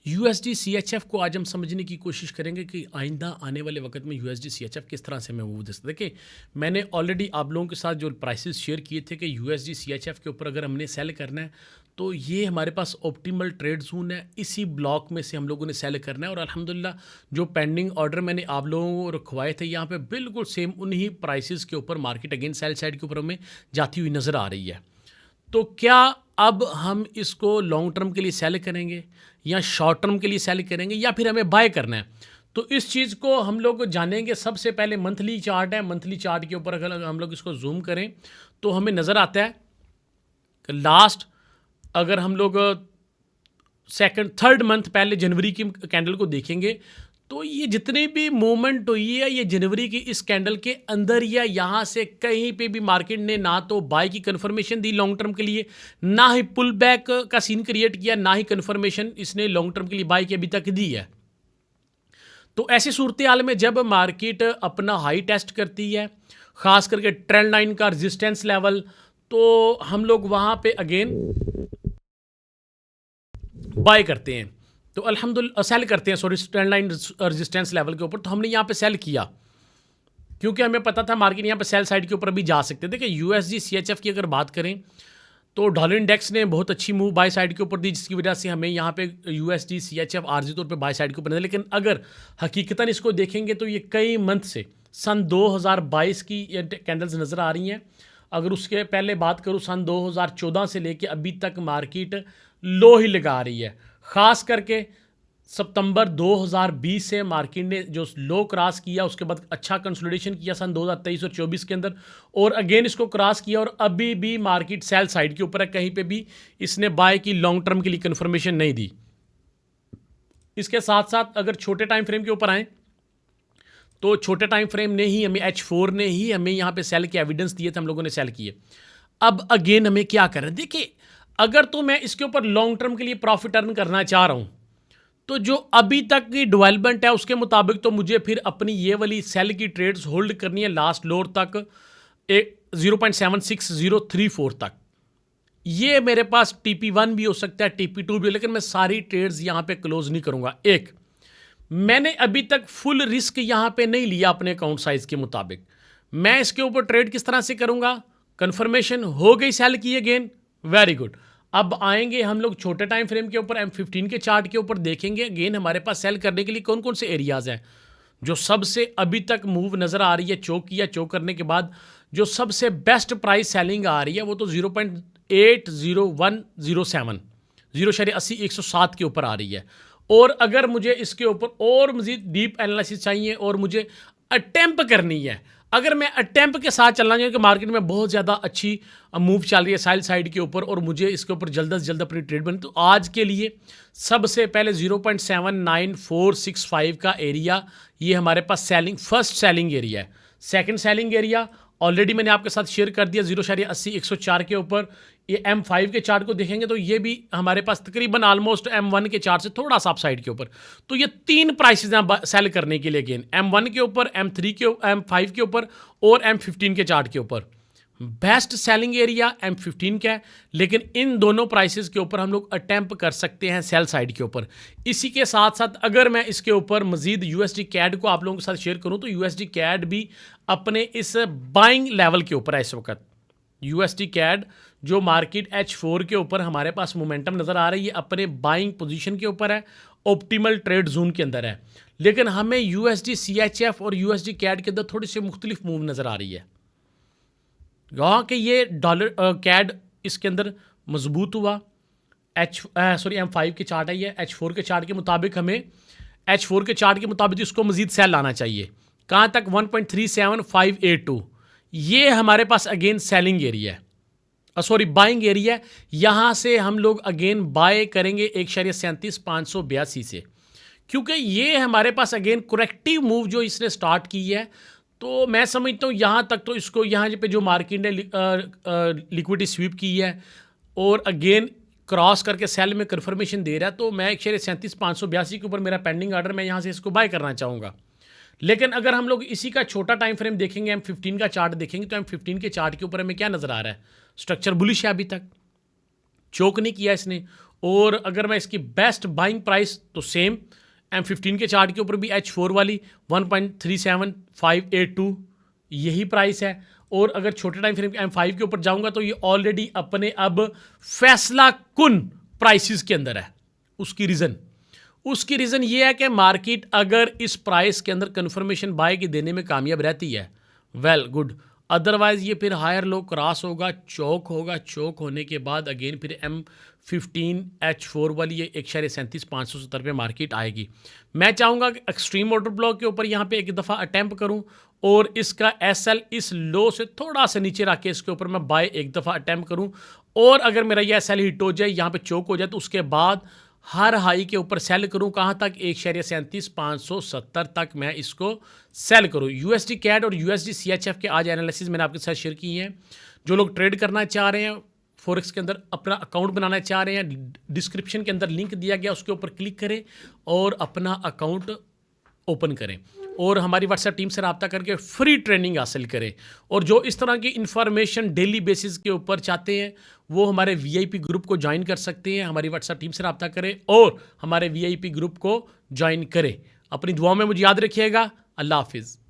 USD CHF को आज हम समझने की कोशिश करेंगे कि आइंदा आने वाले वक्त में यूएसडी सीएचएफ किस तरह से हमें मूव दे सकते। देखिए, मैंने ऑलरेडी आप लोगों के साथ जो प्राइसेस शेयर किए थे कि यूएसडी सीएचएफ के ऊपर अगर हमने सेल करना है तो ये हमारे पास ऑप्टिमल ट्रेड जोन है, इसी ब्लॉक में से हम लोगों ने सेल करना है। और अल्हम्दुलिल्लाह जो पेंडिंग ऑर्डर मैंने आप लोगों को रखवाए थे यहाँ पे बिल्कुल सेम उन्हीं प्राइसेस के ऊपर मार्केट अगेन सेल साइड के ऊपर हमें जाती हुई नज़र आ रही है। तो क्या अब हम इसको लॉन्ग टर्म के लिए सेल करेंगे या शॉर्ट टर्म के लिए सेल करेंगे या फिर हमें बाय करना है? तो इस चीज़ को हम लोग जानेंगे। सबसे पहले मंथली चार्ट है। मंथली चार्ट के ऊपर अगर हम लोग इसको जूम करें तो हमें नज़र आता है कि लास्ट अगर हम लोग सेकंड थर्ड मंथ पहले जनवरी की कैंडल को देखेंगे तो ये जितनी भी मूवमेंट हुई है ये जनवरी की इस कैंडल के अंदर या यहाँ से कहीं पे भी मार्केट ने ना तो बाय की कंफर्मेशन दी लॉन्ग टर्म के लिए, ना ही पुल बैक का सीन क्रिएट किया, ना ही कंफर्मेशन इसने लॉन्ग टर्म के लिए बाय की अभी तक दी है। तो ऐसी सूरत हाल में जब मार्केट अपना हाई टेस्ट करती है, ख़ास करके ट्रेंड लाइन का रेजिस्टेंस लेवल, तो हम लोग वहाँ पे अगेन बाय करते हैं। तो अल्हम्दुलिल्लाह सेल करते हैं, sorry, trend line resistance level के ऊपर। तो हमने यहाँ पे सेल किया क्योंकि हमें पता था मार्केट यहाँ पे सेल साइड के ऊपर भी जा सकते थे। देखिए, यूएसडी सीएचएफ की अगर बात करें तो डॉलर इंडेक्स ने बहुत अच्छी मूव बाय साइड के ऊपर दी, जिसकी वजह से हमें यहाँ पे यूएसडी सीएचएफ आर्जी तौर पे बाय साइड के ऊपर है। लेकिन अगर हकीकतन इसको देखेंगे तो ये कई मंथ से सन 2022 की ये कैंडल्स नज़र आ रही हैं। अगर उसके पहले बात करूँ सन 2014 से लेके अभी तक मार्केट लो ही लगा रही है। ख़ास करके सितंबर 2020 से मार्केट ने जो लो क्रॉस किया उसके बाद अच्छा कंसोलिडेशन किया सन 2023 और 24 के अंदर, और अगेन इसको क्रॉस किया और अभी भी मार्केट सेल साइड के ऊपर है। कहीं पे भी इसने बाय की लॉन्ग टर्म के लिए कंफर्मेशन नहीं दी। इसके साथ साथ अगर छोटे टाइम फ्रेम के ऊपर आए तो छोटे टाइम फ्रेम ने ही हमें H4 ने ही हमें यहाँ पे सेल के एविडेंस दिए थे, हम लोगों ने सेल किए। अब अगेन हमें क्या करना है? देखिए, अगर तो मैं इसके ऊपर लॉन्ग टर्म के लिए प्रॉफिट अर्न करना चाह रहा हूँ तो जो अभी तक की डेवलपमेंट है उसके मुताबिक तो मुझे फिर अपनी ये वाली सेल की ट्रेड्स होल्ड करनी है लास्ट लोअर तक 0.76034 तक। ये मेरे पास TP1 भी हो सकता है, TP2 भी हो, लेकिन मैं सारी ट्रेड्स यहाँ पे क्लोज नहीं करूँगा। एक, मैंने अभी तक फुल रिस्क यहाँ पे नहीं लिया अपने अकाउंट साइज के मुताबिक। मैं इसके ऊपर ट्रेड किस तरह से करूँगा? कंफर्मेशन हो गई सेल की अगेन, वेरी गुड। अब आएंगे हम लोग छोटे टाइम फ्रेम के ऊपर, M15 के चार्ट के ऊपर देखेंगे अगेन हमारे पास सेल करने के लिए कौन कौन से एरियाज़ हैं। जो सबसे अभी तक मूव नज़र आ रही है, चोक किया, चोक करने के बाद जो सबसे बेस्ट प्राइस सेलिंग आ रही है वो तो 0.80107 0.80 के ऊपर आ रही है। और अगर मुझे इसके ऊपर और मज़ीद डीप एनालिसिस चाहिए और मुझे अटेम्प्ट करनी है, अगर मैं अटेम्प्ट के साथ चलना चाहिए कि मार्केट में बहुत ज़्यादा अच्छी मूव चल रही है सेल साइड के ऊपर और मुझे इसके ऊपर जल्द से जल्द अपनी ट्रेड बनी, तो आज के लिए सबसे पहले 0.79465 का एरिया ये हमारे पास सेलिंग फर्स्ट सेलिंग एरिया है। सेकंड सेलिंग एरिया ऑलरेडी मैंने आपके साथ शेयर कर दिया 0.80 के ऊपर। ये M5 के चार्ट को देखेंगे तो ये भी हमारे पास तकरीबन ऑलमोस्ट M1 के चार्ट से थोड़ा सा अपसाइड के ऊपर। तो ये तीन प्राइसेस हैं सेल करने के लिए अगेन, M1 के ऊपर, M3 के M5 के ऊपर और M15 के चार्ट के ऊपर। बेस्ट सेलिंग एरिया M15 का है, लेकिन इन दोनों प्राइसेस के ऊपर हम लोग अटेम्प्ट कर सकते हैं सेल साइड के ऊपर। इसी के साथ साथ अगर मैं इसके ऊपर मजीद USD CAD को आप लोगों के साथ शेयर करूं तो USD CAD भी अपने इस बाइंग लेवल के ऊपर है इस वक्त। USD CAD जो मार्केट H4 के ऊपर हमारे पास मोमेंटम नज़र आ रही है, अपने बाइंग पोजीशन के ऊपर है, ऑप्टिमल ट्रेड जोन के अंदर है। लेकिन हमें USD CHF और USD CAD के अंदर थोड़ी सी मुख्तलिफ मूव नज़र आ रही है। यहाँ के ये डॉलर CAD इसके अंदर मजबूत हुआ, M5 के चार्ट है ये, H4 के चार्ट के मुताबिक हमें H4 के चार्ट के मुताबिक इसको मजीद सेल लाना चाहिए। कहाँ तक? 1.37582, ये हमारे पास अगेन सेलिंग एरिया है, सॉरी बाइंग एरिया है। यहाँ से हम लोग अगेन बाय करेंगे 1.37582 से, क्योंकि ये हमारे पास अगेन करेक्टिव मूव जो इसने स्टार्ट की है। तो मैं समझता हूँ यहाँ तक तो इसको यहाँ पे जो मार्केट ने लिक्विडिटी स्वीप की है और अगेन क्रॉस करके सेल में कंफर्मेशन दे रहा है, तो मैं 1.37582 के ऊपर मेरा पेंडिंग ऑर्डर, मैं यहाँ से इसको बाय करना चाहूँगा। लेकिन अगर हम लोग इसी का छोटा टाइम फ्रेम देखेंगे, M15 का चार्ट देखेंगे, तो M15 के चार्ट के ऊपर हमें क्या नज़र आ रहा है? स्ट्रक्चर बुलिश है, अभी तक चोक नहीं किया इसने और अगर मैं इसकी बेस्ट बाइंग प्राइस तो सेम M15 के चार्ट के ऊपर भी H4 वाली 1.37582 यही प्राइस है। और अगर छोटे टाइम फ्रेम M5 के ऊपर जाऊंगा तो ये ऑलरेडी अपने अब फैसला कुन प्राइसेस के अंदर है। उसकी रीज़न ये है कि मार्केट अगर इस प्राइस के अंदर कन्फर्मेशन बाय की देने में कामयाब रहती है, वेल गुड, अदरवाइज ये फिर हायर लो क्रॉस होगा, चौक होने के बाद अगेन फिर M15 H4 वाली ये 1.37,570 पे मार्केट आएगी। मैं चाहूँगा कि एक्सट्रीम ऑर्डर ब्लॉक के ऊपर यहाँ पे एक दफ़ा अटैम्प्ट करूँ और इसका SL इस लो से थोड़ा सा नीचे रख के इसके ऊपर मैं बाय एक दफ़ा अटैम्प्ट करूँ, और अगर मेरा ये SL हिट हो जाए, यहाँ पे चौक हो जाए, तो उसके बाद हर हाई के ऊपर सेल करूं। कहाँ तक? 1.37,570 तक मैं इसको सेल करूं। USD कैड और USD CHF के आज एनालिसिस मैंने आपके साथ शेयर किए हैं। जो लोग ट्रेड करना चाह रहे हैं, फॉरेक्स के अंदर अपना अकाउंट बनाना चाह रहे हैं, डिस्क्रिप्शन के अंदर लिंक दिया गया, उसके ऊपर क्लिक करें और अपना अकाउंट ओपन करें और हमारी व्हाट्सएप टीम से रब्ता करके फ्री ट्रेनिंग हासिल करें। और जो इस तरह की इन्फॉर्मेशन डेली बेसिस के ऊपर चाहते हैं वो हमारे VIP ग्रुप को ज्वाइन कर सकते हैं। हमारी व्हाट्सएप टीम से रब्ता करें और हमारे VIP ग्रुप को ज्वाइन करें। अपनी दुआओं में मुझे याद रखिएगा। अल्लाह हाफिज़।